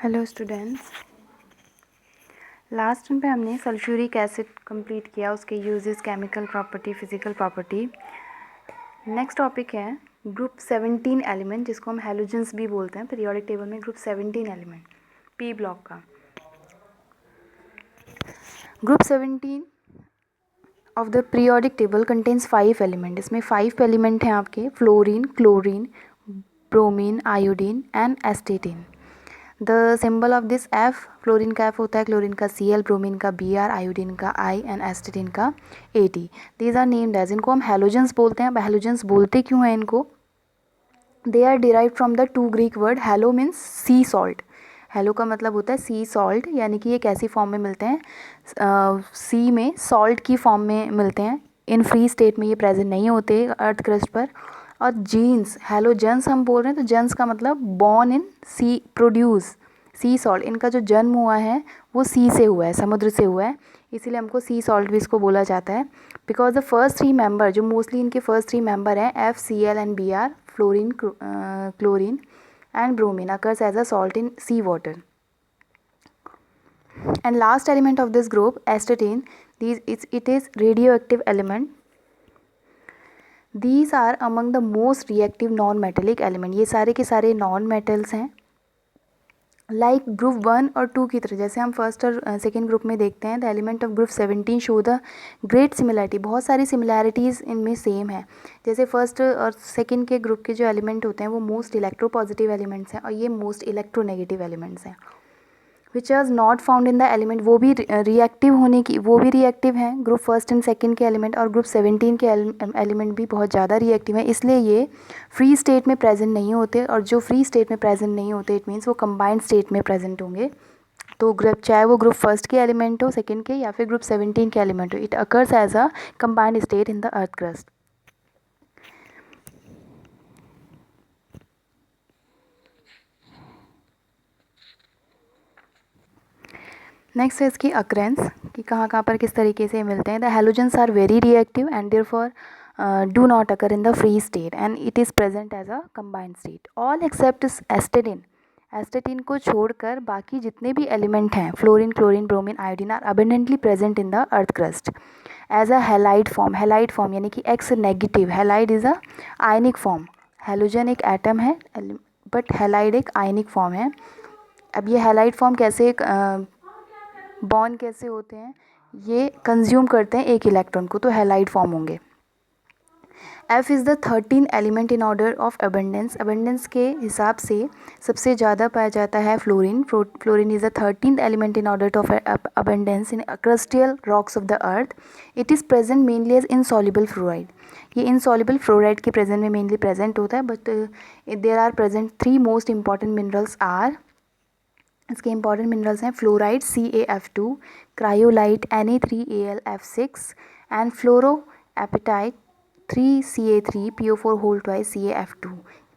Hello students, last time पे हमने sulphuric acid complete किया, उसके uses, chemical property, physical property. Next topic है ग्रुप 17 एलिमेंट, जिसको हम हैलोजेंस भी बोलते हैं। पीरियोडिक टेबल में ग्रुप 17 एलिमेंट पी ब्लॉक का। Group 17 of the periodic table contains 5 element. इसमें 5 एलिमेंट हैं आपके: fluorine, chlorine, bromine, iodine and एस्टेटिन। The symbol of this F, fluorine का एफ होता है, क्लोरीन का Cl, ब्रोमीन का Br, आयोडीन का I एंड एस्टेटिन का At। These are named as, इनको हम हैलोजेंस बोलते हैं। अब हैलोजेंस बोलते क्यों हैं इनको? They are derive from the two Greek word. Halo means sea salt. Halo का मतलब होता है सी सॉल्ट, यानी कि ये कैसी फॉर्म में मिलते हैं? सी में सॉल्ट की फॉर्म में मिलते हैं। इन फ्री स्टेट में ये प्रेजेंट नहीं होते अर्थ क्रस्ट पर। और जीन्स, हैलोजेंस हम बोल रहे हैं, तो जेंस का मतलब born in sea, produce sea salt. इनका जो जन्म हुआ है वो सी से हुआ है, समुद्र से हुआ है, इसीलिए हमको सी सॉल्ट भी इसको बोला जाता है। बिकॉज द फर्स्ट 3 मेंबर, जो मोस्टली इनके फर्स्ट 3 मेंबर हैं, F, Cl and Br, fluorine, chlorine and bromine, occurs as a salt in sea water. And last element of this group, astatine, it is radioactive element. These are among the most reactive non-metallic element. ये सारे के सारे non metals हैं। Like group 1 और 2 की तरह, जैसे हम फर्स्ट और सेकेंड ग्रुप में देखते हैं, the element of group 17 show the great similarity. बहुत सारी सिमिलैरिटीज़ इनमें सेम है। जैसे फर्स्ट और सेकेंड के ग्रुप के जो एलिमेंट होते हैं वो मोस्ट इलेक्ट्रो पॉजिटिव एलिमेंट्स हैं, और ये मोस्ट इलेक्ट्रोनेगेटिव एलिमेंट्स हैं। Which are not found in the element, वो भी रिएक्टिव होने की, वो भी रिएक्टिव हैं ग्रुप फर्स्ट एंड सेकंड के एलिमेंट। और ग्रुप 17 के एलिमेंट भी बहुत ज़्यादा रिएक्टिव हैं, इसलिए ये फ्री स्टेट में प्रेजेंट नहीं होते। और जो फ्री स्टेट में प्रेजेंट नहीं होते, इट मीन्स वो कंबाइंड स्टेट में प्रेजेंट होंगे। तो ग्रुप, चाहे वो ग्रुप फर्स्ट के एलिमेंट हो, सेकेंड के, या फिर ग्रुप 17 के एलिमेंट हो, it occurs as a combined state in the earth crust. Next है इसकी अक्रेंस, कि कहाँ कहाँ पर किस तरीके से मिलते हैं। The halogens are very reactive and therefore do not occur in the free state and it is present as a combined state. All except astatine, astatine को छोड़कर बाकी जितने भी एलिमेंट हैं, fluorine, chlorine, bromine, iodine, are abundantly present in the earth crust as a halide form. Halide form यानी कि X negative. Halide is a ionic form. Halogen एक atom है, बट हैलाइड एक आयनिक फॉर्म है। अब ये halide form कैसे bond कैसे होते हैं? ये कंज्यूम करते हैं एक इलेक्ट्रॉन को, तो हैलाइड फॉर्म होंगे। F is the 13 element in order of abundance. Abundance के हिसाब से सबसे ज़्यादा पाया जाता है fluorine. Fluorine is the 13th element in order of abundance in crustal rocks of the earth. It is present mainly as insoluble fluoride. ये insoluble fluoride के प्रेजेंट में मेनली प्रेजेंट होता है, but there are present 3 most important minerals are, इसके important minerals हैं fluoride CaF2, cryolite Na3Al(F6) and fluoro apatite 3Ca3PO4 whole twice CaF2।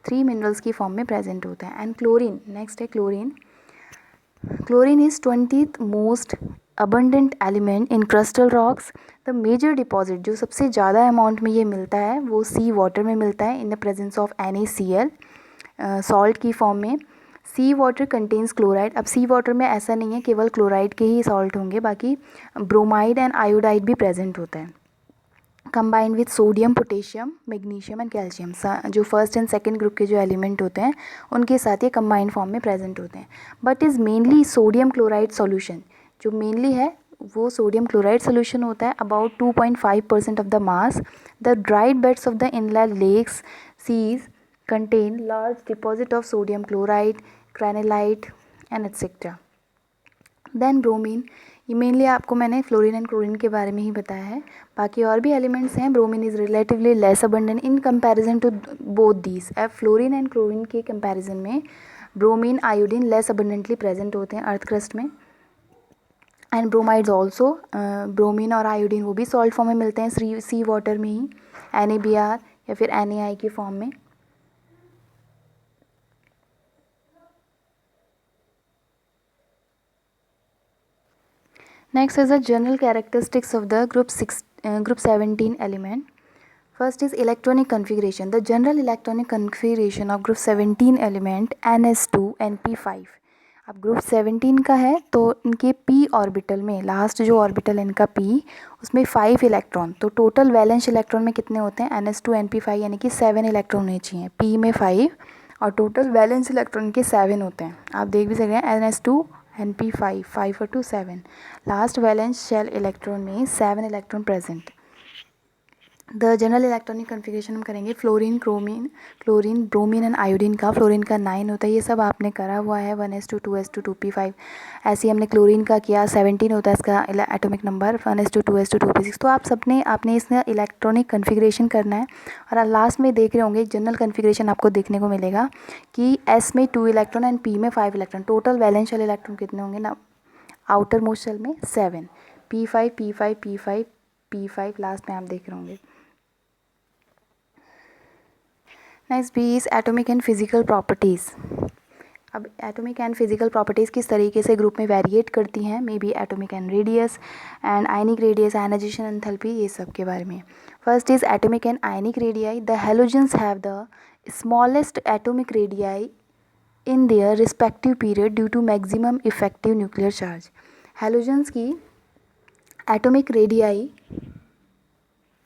3 minerals की form में present होता है। एंड क्लोरीन, नेक्स्ट है chlorine. Chlorine is 20th most abundant element in crystal rocks. The major deposit, जो सबसे ज़्यादा amount में ये मिलता है, वो सी वाटर में मिलता है in the presence of NaCl, salt की फॉर्म में। सी वाटर कंटेन्स क्लोराइड। अब सी वाटर में ऐसा नहीं है केवल क्लोराइड के ही सॉल्ट होंगे, बाकी ब्रोमाइड एंड आयोडाइड भी प्रेजेंट होता है। Combined with sodium, potassium, magnesium and calcium, जो फर्स्ट एंड सेकंड ग्रुप के जो एलिमेंट होते हैं उनके साथ ये कंबाइंड फॉर्म में प्रेजेंट होते हैं। But is mainly sodium chloride solution, जो मेनली है वो सोडियम क्लोराइड सोल्यूशन होता है, about 2.5% of the mass. The dried beds of the inland lakes, seas contain large deposit of sodium chloride, granulite and etc. Then bromine, ये mainly आपको मैंने fluorine and chlorine के बारे में ही बताया है, बाकी और भी एलिमेंट्स हैं। Bromine is relatively less abundant in comparison to both these. अब फ्लोरीन एंड क्लोरीन के कंपैरिजन में bromine, iodine less abundantly present होते हैं अर्थ क्रस्ट में। एंड ब्रोमाइड्स ऑल्सो, ब्रोमीन और आयोडीन वो भी सॉल्ट फॉर्म में मिलते हैं सी वाटर में ही, NaBr या फिर NaI की फॉर्म में। Next is the general characteristics of the group 17 element. First is electronic configuration. The general electronic configuration of group 17 element NS2 NP5 अब ग्रुप 17 का है तो इनके p ऑर्बिटल में लास्ट जो ऑर्बिटल है इनका p, उसमें 5 इलेक्ट्रॉन, तो टोटल वैलेंस इलेक्ट्रॉन में कितने होते हैं NS2 NP5 यानी कि 7 इलेक्ट्रॉन होने चाहिए, p में 5 और टोटल वैलेंस इलेक्ट्रॉन के 7 होते हैं। आप देख भी सकते हैं NS2 NP5 5 और 2 7, लास्ट वैलेंस शेल इलेक्ट्रॉन में 7 electron present. The general electronic configuration हम करेंगे fluorine chlorine bromine and iodine का। फ्लोरीन का 9 होता है, ये सब आपने करा हुआ है, 1s2 2s2 2p5। ऐसे ही हमने क्लोरीन का किया, 17 होता है इसका atomic number, 1s2 2s2 2p6। तो आप सबने आपने इसमें इलेक्ट्रॉनिक कन्फिग्रेशन करना है और लास्ट में देख रहे होंगे जनरल कन्फिग्रेशन आपको देखने को मिलेगा कि s में 2 इलेक्ट्रॉन एंड p में 5 electron, total valence shell electron कितने होंगे ना, आउटर मोस्ट शेल में 7, p5 p5 p5 p5 last में आप देख रहे होंगे। Next B is atomic and physical properties. अब एटॉमिक एंड फिजिकल प्रॉपर्टीज़ किस तरीके से ग्रुप में वेरिएट करती हैं, may be atomic and radius and ionic radius, ionization enthalpy, ये सब के बारे में। First is atomic and ionic radii. The halogens have the smallest atomic radii in their respective period due to maximum effective nuclear charge. Halogens की atomic radii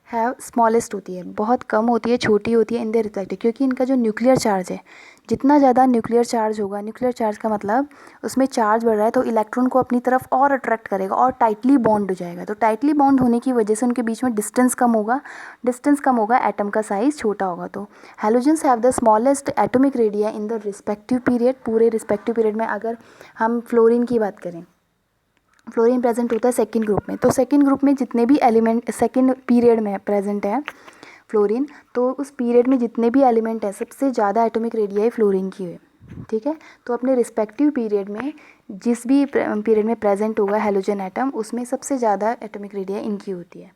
have smallest होती है, बहुत कम होती है, छोटी होती है इन देयर रिस्पेक्टिव, क्योंकि इनका जो न्यूक्लियर चार्ज है, जितना ज़्यादा न्यूक्लियर चार्ज होगा, न्यूक्लियर चार्ज का मतलब उसमें चार्ज बढ़ रहा है तो इलेक्ट्रॉन को अपनी तरफ और अट्रैक्ट करेगा और टाइटली बॉन्ड हो जाएगा। तो टाइटली बॉन्ड होने की वजह से उनके बीच में डिस्टेंस कम होगा, एटम का साइज़ छोटा होगा। तो halogens have the smallest atomic radii in the respective period. पूरे रिस्पेक्टिव पीरियड में अगर हम फ्लोरीन की बात करें, फ्लोरीन प्रेजेंट होता है सेकंड ग्रुप में, तो सेकंड ग्रुप में जितने भी एलिमेंट सेकंड पीरियड में प्रेजेंट है फ्लोरीन, तो उस पीरियड में जितने भी एलिमेंट है सबसे ज़्यादा एटॉमिक रेडियाई फ्लोरीन की है, ठीक है। तो अपने रिस्पेक्टिव पीरियड में जिस भी पीरियड में प्रेजेंट होगा हेलोजन एटम, उसमें सबसे ज़्यादा एटॉमिक रेडियाई इनकी होती है,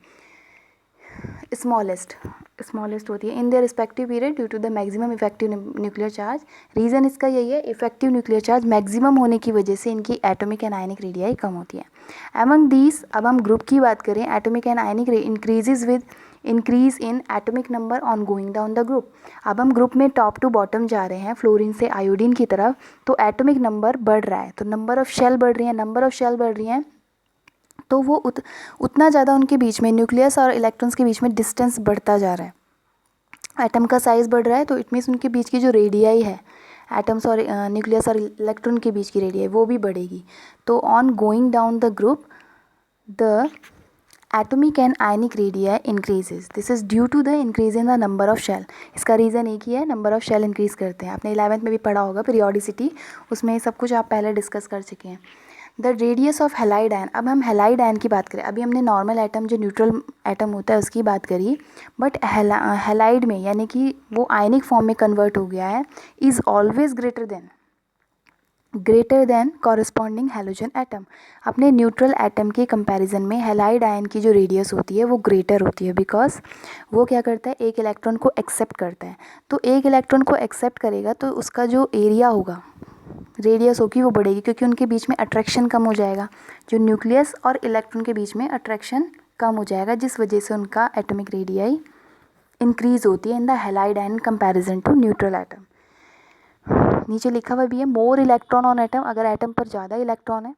स्मॉलेस्ट होती है in their respective period due to the maximum effective nuclear charge. Reason इसका यही है, इफेक्टिव न्यूक्लियर चार्ज मैक्सिमम होने की वजह से इनकी एटॉमिक एंड आयनिक रेडियाई कम होती है। एमंग दीज, अब हम ग्रुप की बात करें, atomic and ionic increases with increase in atomic number on going down the group. अब हम ग्रुप में टॉप टू बॉटम जा रहे हैं, फ्लोरीन से आयोडीन की तरफ, तो एटॉमिक नंबर बढ़ रहा है, तो नंबर ऑफ शेल बढ़ रही हैं, तो वो उतना ज़्यादा उनके बीच में न्यूक्लियस और इलेक्ट्रॉन्स के बीच में डिस्टेंस बढ़ता जा रहा है, एटम का साइज़ बढ़ रहा है, तो इट मीन्स उनके बीच की जो रेडियाई है, एटम्स और न्यूक्लियस और इलेक्ट्रॉन के बीच की रेडियाई, वो भी बढ़ेगी। तो on going down the group the atomic and ionic radii increases, this is due to the increase in the number of shell. इसका रीज़न एक ही है, नंबर ऑफ शेल इंक्रीज़ करते हैं। आपने 11th में भी पढ़ा होगा पीरियोडिसिटी, उसमें सब कुछ आप पहले डिस्कस कर चुके हैं। The radius of halide ion, अब हम हेलाइड आयन की बात करें, अभी हमने नॉर्मल एटम जो न्यूट्रल एटम होता है उसकी बात करी, बट हेलाइड में यानी कि वो आयनिक फॉर्म में कन्वर्ट हो गया है, is always greater than corresponding halogen atom. अपने न्यूट्रल एटम के कंपैरिजन में हेलाइड आयन की जो रेडियस होती है वो ग्रेटर होती है, बिकॉज वो क्या करता है, एक इलेक्ट्रॉन को एक्सेप्ट करता है। तो एक इलेक्ट्रॉन को एक्सेप्ट करेगा तो उसका जो एरिया होगा, रेडियस होगी, वो बढ़ेगी, क्योंकि उनके बीच में अट्रैक्शन कम हो जाएगा, जो न्यूक्लियस और इलेक्ट्रॉन के बीच में अट्रैक्शन कम हो जाएगा, जिस वजह से उनका एटॉमिक रेडियाई इंक्रीज होती है in the halide ion comparison to neutral atom. नीचे लिखा हुआ भी है, मोर इलेक्ट्रॉन ऑन एटम, अगर एटम पर ज़्यादा इलेक्ट्रॉन है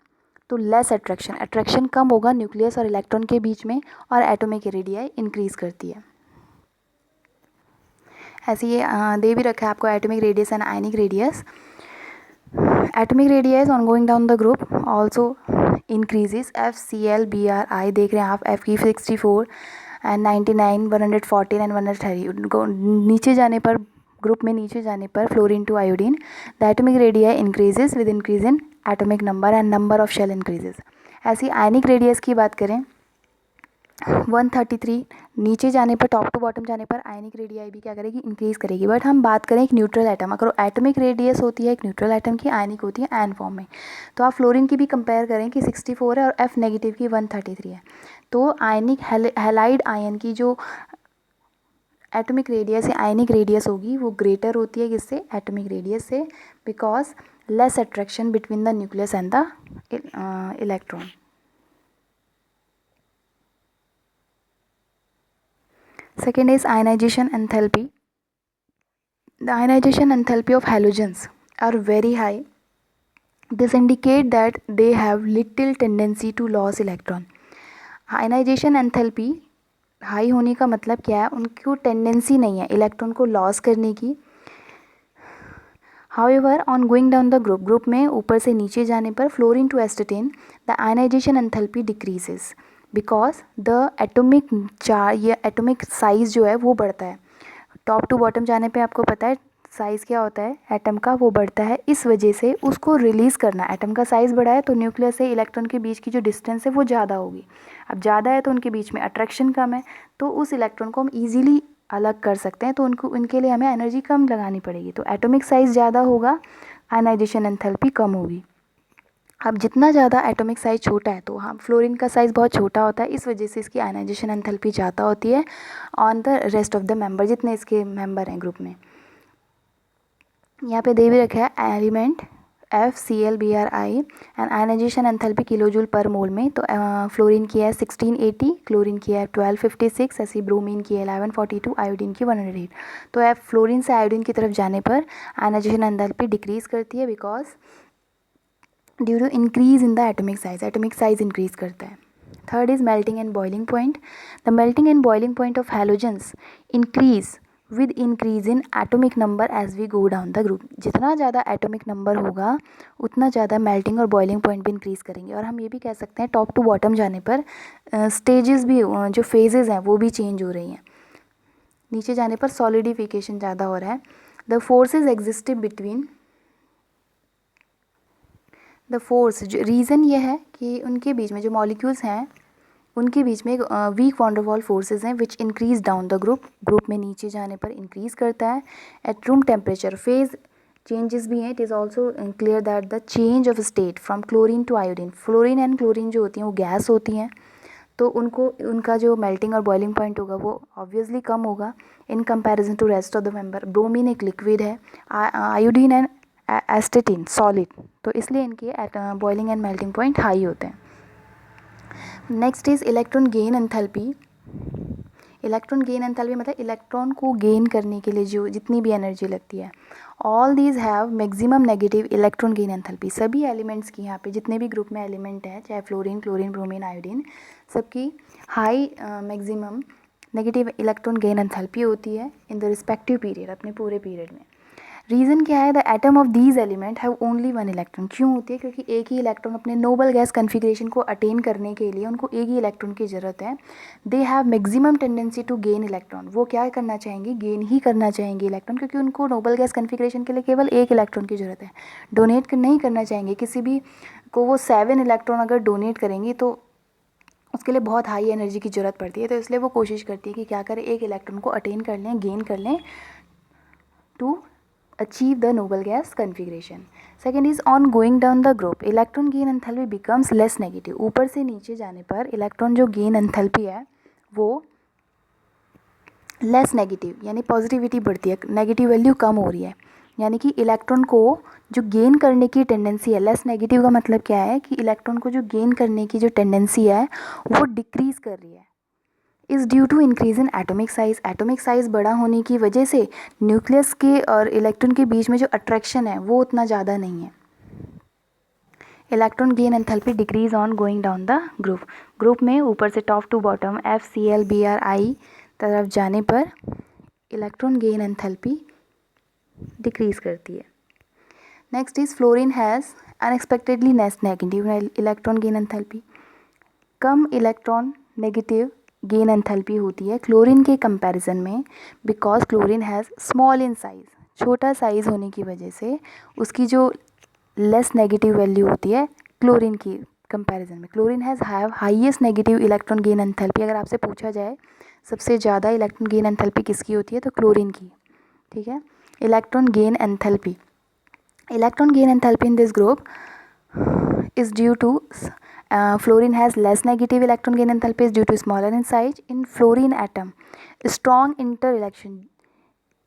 तो लेस अट्रैक्शन कम होगा न्यूक्लियस और इलेक्ट्रॉन के बीच में, और एटॉमिक रेडियाई इंक्रीज करती है। ऐसे ये दे भी रखा है आपको atomic radius and ionic radius. Atomic radius on going down the group also increases, FCl Br देख रहे हैं आप, F की 64 एंड 99 114 एंड 130, नीचे जाने पर ग्रुप में नीचे जाने पर fluorine to iodine, the atomic radii increases with increase in atomic number and number of shell increases. ऐसी आयनिक रेडियस की बात करें, 133 नीचे जाने पर, टॉप टू बॉटम जाने पर आयनिक रेडियाई भी क्या करेगी, इंक्रीज़ करेगी। बट हम बात करें एक न्यूट्रल एटम, अगर एटॉमिक रेडियस होती है एक न्यूट्रल एटम की, आयनिक होती है आयन फॉर्म में, तो आप फ्लोरीन की भी कंपेयर करें कि 64 है और F नेगेटिव की 133 है, तो आयनिक हेलाइड आयन की जो एटॉमिक रेडियस या आयनिक रेडियस होगी वो ग्रेटर होती है किससे, एटॉमिक रेडियस से, because less attraction between the nucleus and the electron. Second is ionization enthalpy. The ionization enthalpy of halogens are very high this indicate that they have little tendency to loss electron. Ionization enthalpy high होने का मतलब क्या है, उनको tendency नहीं है electron को loss करने की। However on going down the group में ऊपर से नीचे जाने पर fluorine to astatine the ionization enthalpy decreases because the atomic charge या एटॉमिक साइज जो है वो बढ़ता है। टॉप टू बॉटम जाने पे आपको पता है साइज़ क्या होता है एटम का, वो बढ़ता है। इस वजह से उसको रिलीज़ करना, एटम का साइज़ बढ़ा है तो न्यूक्लियस से इलेक्ट्रॉन के बीच की जो डिस्टेंस है वो ज़्यादा होगी। अब ज़्यादा है तो उनके बीच में अट्रैक्शन कम है, तो उस इलेक्ट्रॉन को हम ईजिली अलग कर सकते हैं, तो उनके लिए हमें एनर्जी कम लगानी पड़ेगी। तो एटॉमिक साइज़ ज़्यादा होगा, आयनाइजेशन एंथैल्पी कम होगी। अब जितना ज़्यादा एटॉमिक साइज़ छोटा है, तो हम फ्लोरीन का साइज़ बहुत छोटा होता है, इस वजह से इसकी आयनाइजेशन एंथैल्पी ज़्यादा होती है on the rest of the member, जितने इसके मेंबर हैं ग्रुप में। यहाँ पे दे भी रखा है element FClBrI and ionization enthalpy kilojoule पर मोल में। तो फ्लोरीन की है 1680, क्लोरीन की है 1256, ऐसी ब्रोमीन की है 1142, आयोडीन की 108। तो फ्लोरीन से आयोडीन की तरफ जाने पर आयनाइजेशन एंथैल्पी डिक्रीज़ करती है because due to increase in the atomic size increase करता है। Third is melting and boiling point. The melting and boiling point of halogens increase with increase in atomic number as we go down the group. जितना ज़्यादा atomic number होगा उतना ज़्यादा melting और boiling point भी increase करेंगे। और हम ये भी कह सकते हैं टॉप टू बॉटम जाने पर स्टेजेस भी जो फेजेज़ हैं वो भी चेंज हो रही हैं। नीचे जाने पर सॉलिडिफिकेशन ज़्यादा हो रहा है। The forces existed between the force, जो रीज़न ये है कि उनके बीच में जो मॉलिक्यूल्स हैं उनके बीच में वीक वॉन्डरवॉल फोर्सेज हैं which increase down the group में नीचे जाने पर इंक्रीज करता है। At room temperature phase changes भी हैं। It is also clear that the change of state from chlorine to iodine, fluorine and chlorine जो होती हैं वो गैस होती हैं, तो उनका जो मेल्टिंग और बॉइलिंग पॉइंट होगा वो ऑब्वियसली कम होगा in comparison to rest of the member. Bromine एक लिक्विड है, आयोडीन एंड एस्टेटिन सॉलिड, तो इसलिए इनके boiling and melting point high होते हैं। Next is electron gain enthalpy. Electron gain enthalpy मतलब इलेक्ट्रॉन को गेन करने के लिए जो जितनी भी एनर्जी लगती है। All these have maximum negative electron gain enthalpy. सभी एलिमेंट्स की यहाँ पे जितने भी ग्रुप में एलिमेंट हैं, चाहे फ्लोरीन, क्लोरीन, ब्रोमीन, आयोडीन, सबकी high maximum negative electron gain enthalpy होती है इन द रिस्पेक्टिव पीरियड, अपने पूरे पीरियड में। रीज़न क्या है, the atom of these element have only one electron. क्यों होती है, क्योंकि एक ही इलेक्ट्रॉन अपने नोबल गैस कन्फिग्रेशन को अटेन करने के लिए उनको एक ही इलेक्ट्रॉन की ज़रूरत है। They have maximum tendency to gain electron. वो क्या करना चाहेंगे, गेन ही करना चाहेंगे इलेक्ट्रॉन, क्योंकि उनको नोबल गैस कन्फिग्रेशन के लिए केवल एक इलेक्ट्रॉन की ज़रूरत है। डोनेट नहीं करना चाहेंगे किसी भी को। वो 7 इलेक्ट्रॉन अगर डोनेट करेंगी तो उसके लिए बहुत हाई एनर्जी की ज़रूरत पड़ती है, तो इसलिए वो कोशिश करती है कि क्या करें, एक इलेक्ट्रॉन को अटेन कर लें, गेन कर लें to achieve the noble gas configuration. Second is on going down the group, electron gain enthalpy becomes less negative. ऊपर से नीचे जाने पर इलेक्ट्रॉन जो गेन एंथैल्पी है वो लेस नेगेटिव यानी पॉजिटिविटी बढ़ती है, नेगेटिव वैल्यू कम हो रही है। यानी कि इलेक्ट्रॉन को जो गेन करने की टेंडेंसी है, लेस नेगेटिव का मतलब क्या है कि इलेक्ट्रॉन को जो गेन करने की जो टेंडेंसी है वो डिक्रीज़ कर रही है। Is due to increase in atomic size. Atomic size बड़ा होने की वजह से न्यूक्लियस के और इलेक्ट्रॉन के बीच में जो अट्रैक्शन है वो उतना ज़्यादा नहीं है। Electron gain enthalpy decrease on going down the group में ऊपर से टॉप टू बॉटम FClBrI तरफ जाने पर इलेक्ट्रॉन गेन एंथैल्पी डिक्रीज करती है। Next is fluorine has unexpectedly less negative electron gain enthalpy. Come electron negative gain enthalpy होती है क्लोरीन के कंपैरिजन में, because chlorine has small in size. छोटा साइज़ होने की वजह से उसकी जो लेस नेगेटिव वैल्यू होती है क्लोरीन की कंपैरिजन में। Chlorine has have highest negative electron gain enthalpy. अगर आपसे पूछा जाए सबसे ज़्यादा इलेक्ट्रॉन गेन एंथैल्पी किसकी होती है तो क्लोरीन की। ठीक है, electron gain enthalpy in this group is due to fluorine has less negative electron gain enthalpy is due to smaller in size in fluorine atom, strong interaction।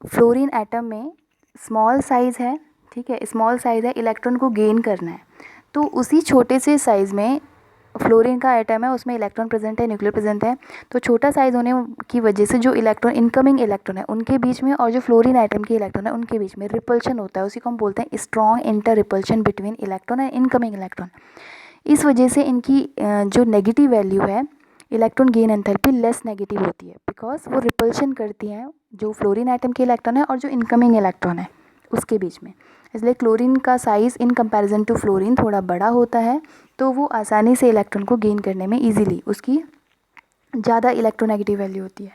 Fluorine atom में small size है, ठीक है, small size है, electron को gain करना है, तो उसी छोटे से साइज़ में फ्लोरीन का एटम है उसमें इलेक्ट्रॉन प्रेजेंट है, न्यूक्लियर प्रेजेंट है, तो छोटा साइज़ होने की वजह से जो इलेक्ट्रॉन इनकमिंग इलेक्ट्रॉन है उनके बीच में और जो फ्लोरीन एटम के इलेक्ट्रॉन है उनके बीच में रिपल्शन होता है, उसी को हम बोलते हैं strong inter repulsion between electron and incoming electron. इस वजह से इनकी जो नेगेटिव वैल्यू है electron gain enthalpy less negative होती है, बिकॉज वो रिपल्शन करती हैं जो फ्लोरीन एटम के इलेक्ट्रॉन है और जो इनकमिंग इलेक्ट्रॉन है उसके बीच में। इसलिए क्लोरीन का size in comparison to fluorine थोड़ा बड़ा होता है, तो वो आसानी से इलेक्ट्रॉन को गेन करने में ईजिली उसकी ज़्यादा इलेक्ट्रोनेगेटिव वैल्यू होती है।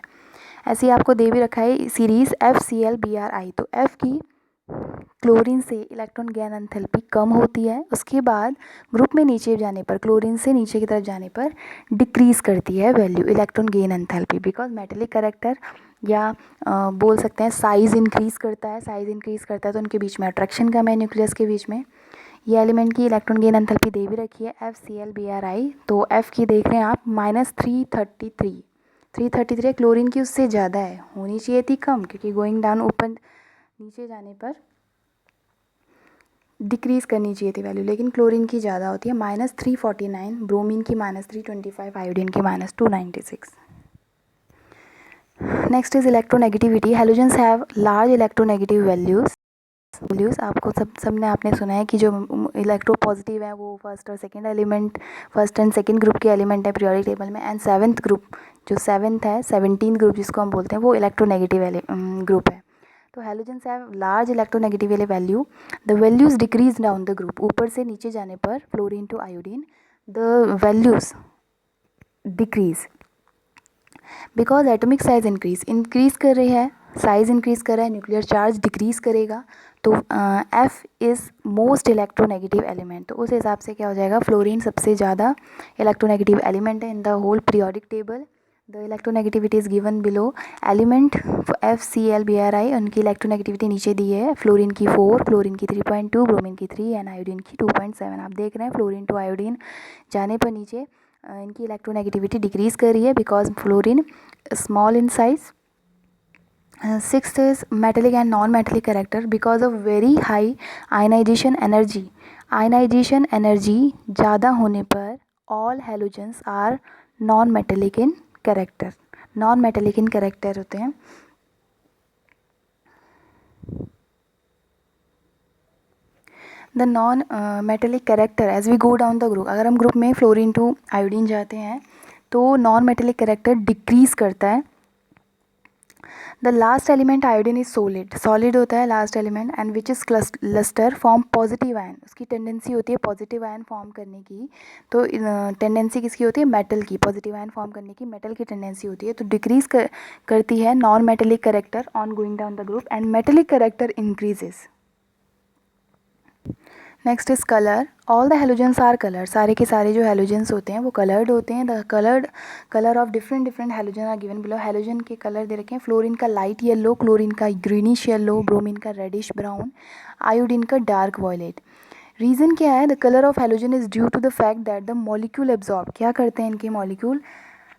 ऐसे ही आपको दे भी रखा है सीरीज़ FCl Bri, तो F की क्लोरीन से इलेक्ट्रॉन गेन एंथैल्पी कम होती है, उसके बाद ग्रुप में नीचे जाने पर क्लोरीन से नीचे की तरफ जाने पर डिक्रीज़ करती है value electron gain enthalpy, because metallic character या बोल सकते हैं साइज़ इंक्रीज़ करता है, साइज़ इंक्रीज़ करता है तो उनके बीच में अट्रैक्शन कम है न्यूक्लियस के बीच में। ये एलिमेंट की इलेक्ट्रॉन गेन एंथैल्पी दे भी रखी है FCl Bri, तो F की देख रहे हैं आप -333 है, क्लोरीन की उससे ज़्यादा है, होनी चाहिए थी कम, क्योंकि गोइंग डाउन ऊपर नीचे जाने पर डिक्रीज़ करनी चाहिए थी वैल्यू, लेकिन क्लोरीन की ज़्यादा होती है -349, ब्रोमीन की -325, आयोडीन की -296। Next is electronegativity. Halogens have large electronegative values. आपको सबने आपने सुना है कि जो इलेक्ट्रो पॉजिटिव है वो फर्स्ट एंड सेकंड ग्रुप के एलिमेंट है पीरियोडिक टेबल में, एंड सेवन्थ ग्रुप जो सेवन्थ है 17th ग्रुप जिसको हम बोलते हैं वो इलेक्ट्रोनेगेटिव ग्रुप है। तो halogens have large electronegative value, the values decrease down the group, ऊपर से नीचे जाने पर fluorine to iodine the values decrease because atomic size increase कर रही है, साइज़ इंक्रीज़ कर रहा है, न्यूक्लियर चार्ज डिक्रीज़ करेगा, तो F is most electronegative element, तो उस हिसाब से क्या हो जाएगा, फ्लोरीन सबसे ज़्यादा इलेक्ट्रोनेगेटिव एलिमेंट है in the whole periodic table. The electronegativity is given below, element FCl Bri उनकी इलेक्ट्रोनेगेटिविटी नीचे दी है, फ्लोरीन की 4, क्लोरीन की 3.2, ब्रोमीन की 3 एंड आयोडीन की 2.7। आप देख रहे हैं फ्लोरीन टू आयोडीन जाने पर नीचे इनकी इलेक्ट्रोनेगेटिविटी डिक्रीज़ कर रही है because fluorine small in size. Sixth is metallic and non metallic character, because of very high ionization energy. Ionization energy ज़्यादा होने पर all halogens are non metallic in character, non metallic in character होते हैं। The non metallic character as we go down the group, अगर हम group में fluorine to iodine जाते हैं तो नॉन मेटेलिक कैरेक्टर डिक्रीज़ करता है। The last element iodine is solid होता है last element, and which is cluster form positive ion, उसकी टेंडेंसी होती है पॉजिटिव आयन फॉर्म करने की। तो टेंडेंसी किसकी होती है, मेटल की, पॉजिटिव आयन फॉर्म करने की मेटल की टेंडेंसी होती है, तो डिक्रीज करती है non metallic character on going down the group, and metallic character increases. Next is colour, all the halogens are colour, सारे के सारे जो हेलोजेंस होते हैं वो कलर्ड होते हैं। The colour of different halogen are given below, halogen के कलर दे रखे हैं, फ्लोरीन का लाइट येलो, क्लोरीन का ग्रीनिश येलो, ब्रोमीन का रेडिश ब्राउन, आयोडीन का डार्क वॉयलेट। रीज़न क्या है, the colour of halogen is due to the fact that the molecule absorb, क्या करते हैं इनके मॉलिक्यूल,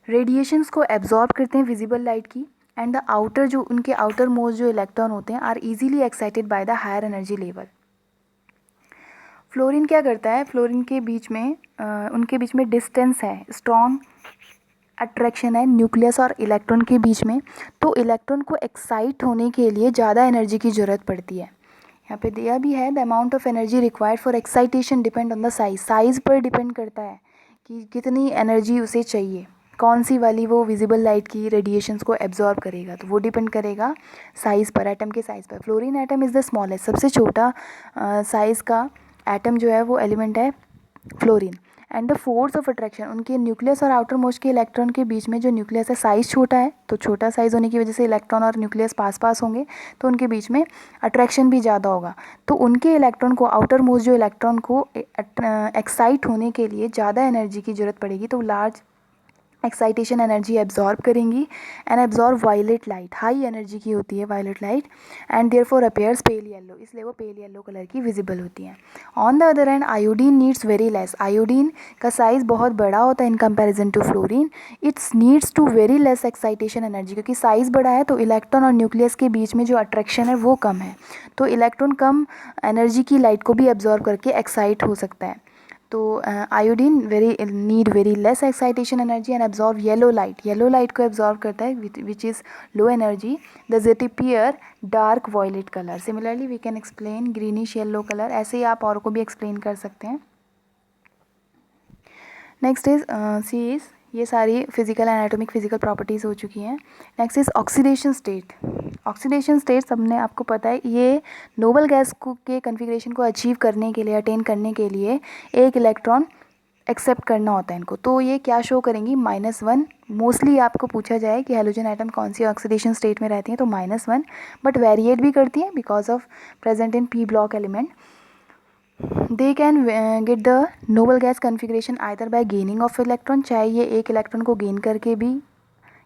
रेडिएशंस को एब्जॉर्ब करते हैं विजिबल लाइट की, एंड द आउटर जो उनके आउटर मोस्ट जो इलेक्ट्रॉन होते हैं are easily excited by the higher energy level. Fluorine क्या करता है, फ्लोरीन के बीच में उनके बीच में डिस्टेंस है, स्ट्रॉन्ग अट्रैक्शन है न्यूक्लियस और इलेक्ट्रॉन के बीच में, तो इलेक्ट्रॉन को एक्साइट होने के लिए ज़्यादा एनर्जी की ज़रूरत पड़ती है। यहाँ पे दिया भी है, the amount of energy required for excitation depend on the size पर डिपेंड करता है कि कितनी एनर्जी उसे चाहिए, कौन सी वाली वो विजिबल लाइट की रेडिएशंस को एब्जॉर्ब करेगा, तो वो डिपेंड करेगा साइज़ पर, एटम के साइज़ पर। Fluorine atom is the smallest, सबसे छोटा साइज़ का एटम जो है वो एलिमेंट है fluorine, and the force of attraction, उनके न्यूक्लियस और आउटर मोस्ट के इलेक्ट्रॉन के बीच में जो न्यूक्लियस है साइज़ छोटा है, तो छोटा साइज़ होने की वजह से इलेक्ट्रॉन और न्यूक्लियस पास पास होंगे तो उनके बीच में अट्रैक्शन भी ज़्यादा होगा, तो उनके इलेक्ट्रॉन को, आउटर मोस्ट जो इलेक्ट्रॉन को एक्साइट होने के लिए ज़्यादा एनर्जी की ज़रूरत पड़ेगी, तो लार्ज एक्साइटेशन एनर्जी एब्जॉर्ब करेंगी and absorb violet light, high energy की होती है violet light, and therefore appears pale yellow, इसलिए वो पेल येलो कलर की विजिबल होती हैं। On the other hand iodine needs very less, iodine का साइज़ बहुत बड़ा होता है in comparison to fluorine, it's needs to very less excitation energy, क्योंकि साइज़ बड़ा है तो इलेक्ट्रॉन और न्यूक्लियस के बीच में जो अट्रैक्शन है वो कम है, तो इलेक्ट्रॉन कम एनर्जी की लाइट को भी एब्जॉर्ब करके एक्साइट हो सकता है। तो iodine need very less excitation energy and absorb yellow light को एब्जॉर्व करता है which is low energy, thus it appear dark violet colour. Similarly we can explain greenish yellow colour. ऐसे ही आप और को भी एक्सप्लेन कर सकते हैं. नेक्स्ट इज सी इज, ये सारी फिजिकल एनाटॉमिक फिजिकल प्रॉपर्टीज़ हो चुकी हैं. Next is oxidation state. Oxidation state सबने आपको पता है, ये नोबल गैस के कन्फिग्रेशन को अचीव करने के लिए, अटेन करने के लिए एक इलेक्ट्रॉन एक्सेप्ट करना होता है इनको. तो ये क्या शो करेंगी, -1. मोस्टली आपको पूछा जाए कि हेलोजन एटम कौन सी ऑक्सीडेशन स्टेट में रहती हैं, तो -1, बट वेरिएट भी करती हैं because of present in P block element. They can get the noble gas configuration either bye gaining of electron, चाहे ये एक इलेक्ट्रॉन को गेन करके भी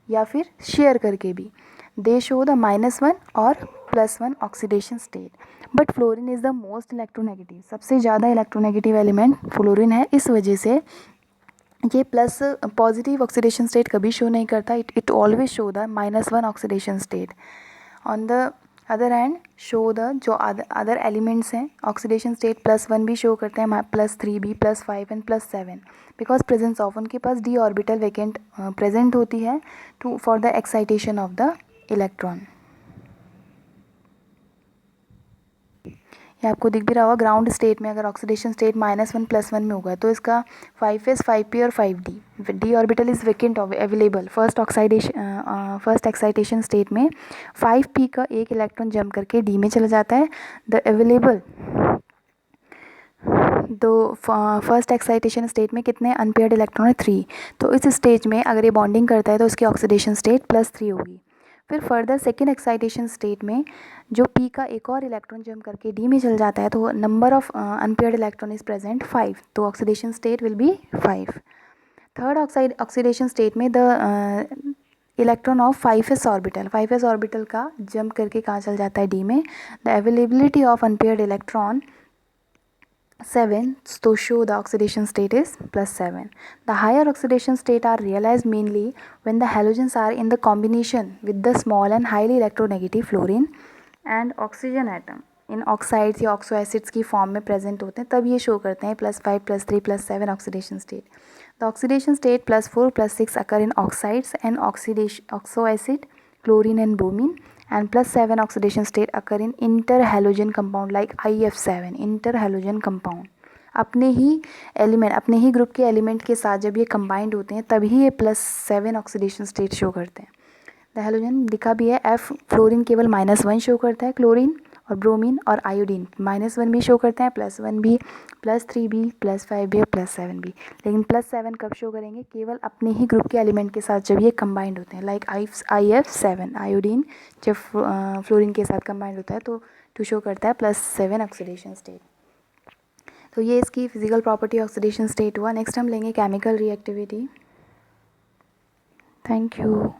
या फिर शेयर करके भी. दे शो द -1 और +1 oxidation state. But fluorine is the most electronegative. सबसे ज़्यादा इलेक्ट्रोनेगेटिव एलिमेंट फ्लोरीन है. इस वजह से ये प्लस पॉजिटिव ऑक्सीडेशन स्टेट कभी शो नहीं करता. It always show the -1 oxidation state. On the other hand show the जो अदर एलिमेंट्स हैं ऑक्सीडेशन स्टेट +1 भी शो करते हैं, +3 भी, +5 एंड +7, बिकॉज प्रेजेंस ऑफ उनके पास डी ऑर्बिटल वैकेंट प्रेजेंट होती है to for the excitation of the electron. ये आपको दिख भी रहा होगा. ग्राउंड स्टेट में अगर ऑक्सीडेशन स्टेट -1 +1 में होगा तो इसका 5s 5p और 5d D orbital is vacant available. First excitation state में 5p का एक इलेक्ट्रॉन जंप करके d में चला जाता है. द अवेलेबल दो फर्स्ट एक्साइटेशन स्टेट में कितने अनपेयर्ड इलेक्ट्रॉन है, 3. तो इस स्टेज में अगर ये बॉन्डिंग करता है तो उसकी ऑक्सीडेशन स्टेट +3 होगी. फिर फर्दर सेकेंड एक्साइटेशन स्टेट में जो p का एक और इलेक्ट्रॉन जंप करके d में चल जाता है तो number of unpaired electron is present 5, तो oxidation state will be 5. Third oxidation state में the electron of 5s orbital का जंप करके कहाँ चल जाता है, d में. The availability of unpaired electron 7, so show the oxidation state is +7. The higher oxidation state are realized mainly when the halogens are in the combination with the small and highly electronegative fluorine and oxygen atom in oxides या oxo acids की form में present होते हैं, तब ये show करते हैं +5, +3, +7 oxidation state. The oxidation state +4, +6 occur in oxides and oxo acid, chlorine and bromine, and +7 oxidation state occur in interhalogen compound like IF7. interhalogen compound अपने ही ग्रुप के एलिमेंट के साथ जब ये कंबाइंड होते हैं तभी ये +7 ऑक्सीडेशन स्टेट शो करते हैं. द हेलोजन दिखा भी है. F फ्लोरीन केवल -1 शो करता है, क्लोरीन और ब्रोमीन और आयोडीन -1 भी शो करते हैं, +1 भी, +3 भी, +5 भी और +7 भी. लेकिन +7 कब शो करेंगे, केवल अपने ही ग्रुप के एलिमेंट के साथ जब ये कंबाइंड होते हैं, लाइक IF7 आयोडीन जब फ्लोरीन के साथ कंबाइंड होता है तो शो करता है +7 ऑक्सीडेशन स्टेट. तो ये इसकी फिजिकल प्रॉपर्टी ऑक्सीडेशन स्टेट हुआ. नेक्स्ट हम लेंगे केमिकल रिएक्टिविटी. Thank you.